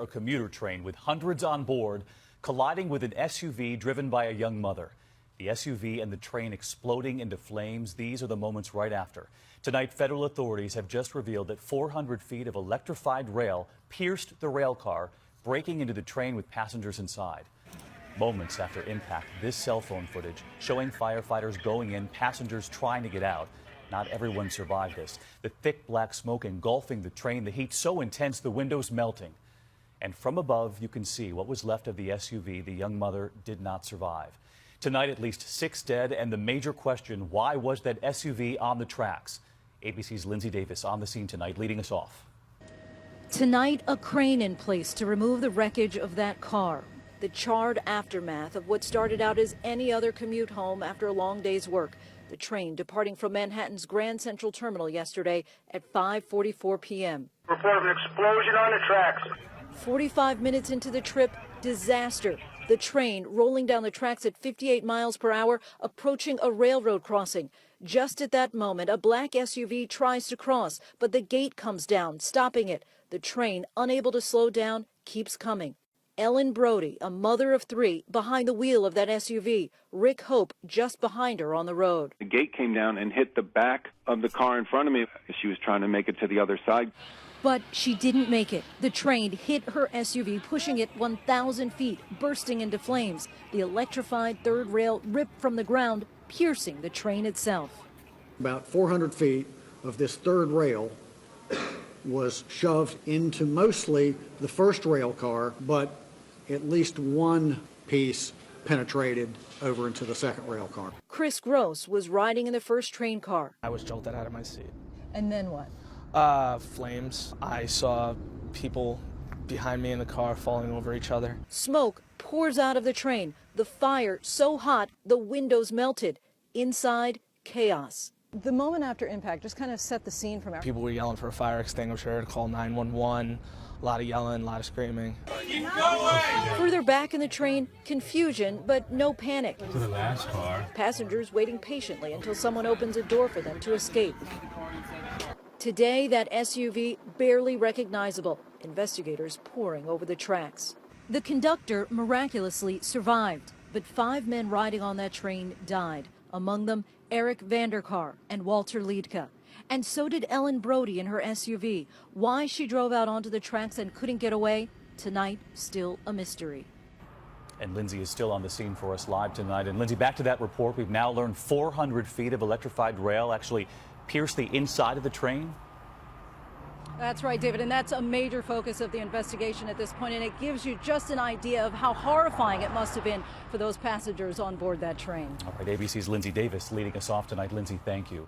A commuter train with hundreds on board colliding with an SUV driven by a young mother. The SUV and the train exploding into flames. These are the moments right after. Tonight, federal authorities have just revealed that 400 feet of electrified rail pierced the rail car, breaking into the train with passengers inside. Moments after impact, this cell phone footage showing firefighters going in, passengers trying to get out. Not everyone survived this. The thick black smoke engulfing the train, the heat so intense the windows melting. And from above, you can see what was left of the SUV. The young mother did not survive. Tonight, at least 6 dead, and the major question, why was that SUV on the tracks? ABC's Lindsay Davis on the scene tonight, leading us off. Tonight, a crane in place to remove the wreckage of that car. The charred aftermath of what started out as any other commute home after a long day's work. The train departing from Manhattan's Grand Central Terminal yesterday at 5:44 p.m. Report of an explosion on the tracks. 45 minutes into the trip, disaster. The train rolling down the tracks at 58 miles per hour, approaching a railroad crossing. Just at that moment, a black SUV tries to cross, but the gate comes down, stopping it. The train, unable to slow down, keeps coming. Ellen Brody, a mother of 3, behind the wheel of that SUV. Rick Hope just behind her on the road. The gate came down and hit the back of the car in front of me. She was trying to make it to the other side. But she didn't make it. The train hit her SUV, pushing it 1,000 feet, bursting into flames. The electrified third rail ripped from the ground, piercing the train itself. About 400 feet of this third rail was shoved into mostly the first rail car, but at least one piece penetrated over into the second rail car. Chris Gross was riding in the first train car. I was jolted out of my seat. And then what? Flames. I saw people behind me in the car falling over each other. Smoke pours out of the train. The fire so hot, the windows melted. Inside, chaos. The moment after impact just kind of set the scene from People were yelling for a fire extinguisher, to call 911. A lot of yelling, a lot of screaming. Keep going! Further back in the train, confusion, but no panic. To the last car. Passengers waiting patiently until someone opens a door for them to escape. Today, that SUV barely recognizable. Investigators poring over the tracks. The conductor miraculously survived, but 5 men riding on that train died. Among them, Eric Vanderkar and Walter Liedke. And so did Ellen Brody in her SUV. Why she drove out onto the tracks and couldn't get away, tonight, still a mystery. And Lindsay is still on the scene for us live tonight. And Lindsay, back to that report. We've now learned 400 feet of electrified rail actually pierced the inside of the train. That's right, David, and that's a major focus of the investigation at this point, and it gives you just an idea of how horrifying it must have been for those passengers on board that train. All right, ABC's Lindsay Davis leading us off tonight. Lindsay, thank you.